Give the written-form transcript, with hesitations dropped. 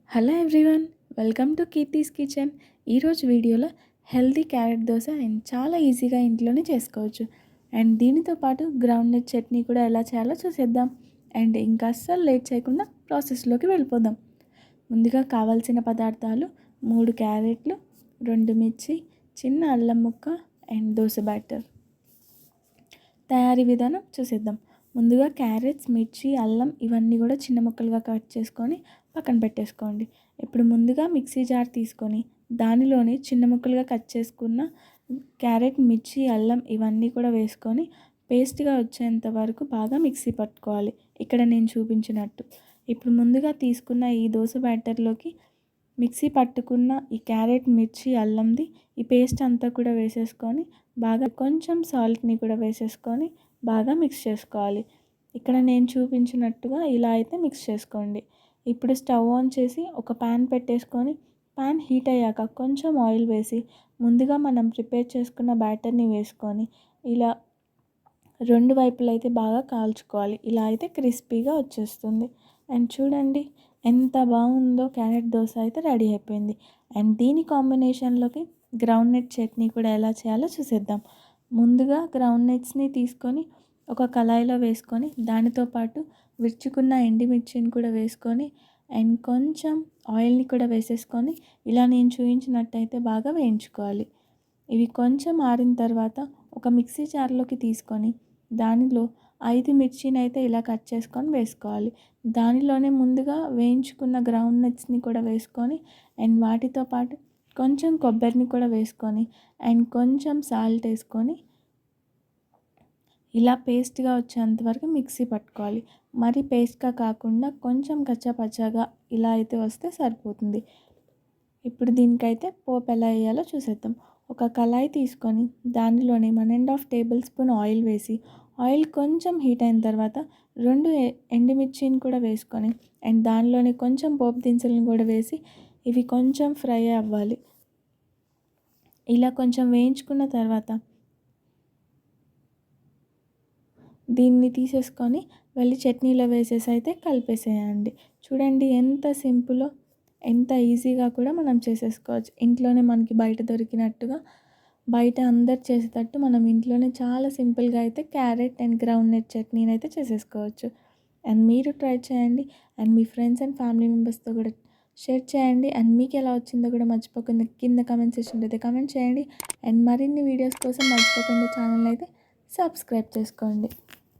Hello everyone, welcome to Keerthi's kitchen. ఈరోజు వీడియోలో healthy carrot dosa and చాలా ఈజీగా ఇంట్లోనే చేసుకోవచ్చు. అండ్ దీనితో పాటు గ్రౌండ్ నట్ చట్నీ కూడా ఎలా చేయాలో చూసేద్దాం. అండ్ ఇంకా అస్సలు లేట్ చేయకుండా ప్రాసెస్లోకి వెళ్ళిపోదాం. ముందుగా కావాల్సిన పదార్థాలు 3 క్యారెట్లు, 2 మిర్చి, చిన్న అల్లం ముక్క అండ్ దోశ బ్యాటర్. తయారీ విధానం చూసేద్దాం. ముందుగా క్యారెట్స్, మిర్చి, అల్లం ఇవన్నీ కూడా చిన్న ముక్కలుగా కట్ చేసుకొని పక్కన పెట్టేసుకోండి. ఇప్పుడు ముందుగా మిక్సీ జార్ తీసుకొని దానిలోని చిన్న ముక్కలుగా కట్ చేసుకున్న క్యారెట్, మిర్చి, అల్లం ఇవన్నీ కూడా వేసుకొని పేస్ట్గా వచ్చేంత వరకు బాగా మిక్సీ పట్టుకోవాలి, ఇక్కడ నేను చూపించినట్టు. ఇప్పుడు ముందుగా తీసుకున్న ఈ దోశ బ్యాటర్లోకి మిక్సీ పట్టుకున్న ఈ క్యారెట్, మిర్చి, అల్లంది ఈ పేస్ట్ అంతా కూడా వేసేసుకొని బాగా కొంచెం సాల్ట్ని కూడా వేసేసుకొని బాగా మిక్స్ చేసుకోవాలి. ఇక్కడ నేను చూపించినట్టుగా ఇలా అయితే మిక్స్ చేసుకోండి. ఇప్పుడు స్టవ్ ఆన్ చేసి ఒక ప్యాన్ పెట్టేసుకొని ప్యాన్ హీట్ అయ్యాక కొంచెం ఆయిల్ వేసి ముందుగా మనం ప్రిపేర్ చేసుకున్న బ్యాటర్ని వేసుకొని ఇలా 2 వైపులు అయితే బాగా కాల్చుకోవాలి. ఇలా అయితే క్రిస్పీగా వచ్చేస్తుంది. అండ్ చూడండి ఎంత బాగుందో, క్యారెట్ దోశ అయితే రెడీ అయిపోయింది. అండ్ దీని కాంబినేషన్లోకి గ్రౌండ్ నట్ చట్నీ కూడా ఎలా చేయాలో చూసేద్దాం. ముందుగా గ్రౌండ్ నట్స్ని తీసుకొని ఒక కళాయిలో వేసుకొని దానితో పాటు విరుచుకున్న ఎండుమిర్చిని కూడా వేసుకొని అండ్ కొంచెం ఆయిల్ని కూడా వేసేసుకొని ఇలా నేను చూపించినట్టయితే బాగా వేయించుకోవాలి. ఇవి కొంచెం ఆరిన తర్వాత ఒక మిక్సీ జార్లోకి తీసుకొని దానిలో 5 మిర్చిని అయితే ఇలా కట్ చేసుకొని వేసుకోవాలి. దానిలోనే ముందుగా వేయించుకున్న గ్రౌండ్ నట్స్ని కూడా వేసుకొని అండ్ వాటితో పాటు కొంచెం కొబ్బరిని కూడా వేసుకొని అండ్ కొంచెం సాల్ట్ వేసుకొని ఇలా పేస్ట్గా వచ్చేంత వరకు మిక్సీ పట్టుకోవాలి. మరి పేస్ట్గా కాకుండా కొంచెం కచ్చాపచ్చాగా ఇలా అయితే వస్తే సరిపోతుంది. ఇప్పుడు దీనికైతే పోపు ఎలా వేయాలో చూసేద్దాం. ఒక కళాయి తీసుకొని దానిలోనే 1.5 టేబుల్ స్పూన్ ఆయిల్ వేసి ఆయిల్ కొంచెం హీట్ అయిన తర్వాత 2 ఎండుమిర్చిని కూడా వేసుకొని అండ్ దానిలోనే కొంచెం పోపు దినుసులను కూడా వేసి ఇవి కొంచెం ఫ్రై అవ్వాలి. ఇలా కొంచెం వేయించుకున్న తర్వాత దీన్ని తీసేసుకొని వెళ్ళి చట్నీలో వేసేసి అయితే కలిపేసేయండి. చూడండి ఎంత సింపులో, ఎంత ఈజీగా కూడా మనం చేసేసుకోవచ్చు. ఇంట్లోనే మనకి బయట దొరికినట్టుగా, బయట అందరు చేసేటట్టు మనం ఇంట్లోనే చాలా సింపుల్గా అయితే క్యారెట్ అండ్ గ్రౌండ్ నట్ చట్నీని అయితే చేసేసుకోవచ్చు. అండ్ మీరు ట్రై చేయండి and me friends and family మెంబర్స్తో కూడా షేర్ చేయండి. అండ్ మీకు ఎలా వచ్చిందో కూడా మర్చిపోకుండా కింద కామెంట్ సెక్షన్లో అయితే కామెంట్ చేయండి. అండ్ మరిన్ని వీడియోస్ కోసం మర్చిపోకుండా ఛానల్ అయితే సబ్స్క్రైబ్ చేసుకోండి.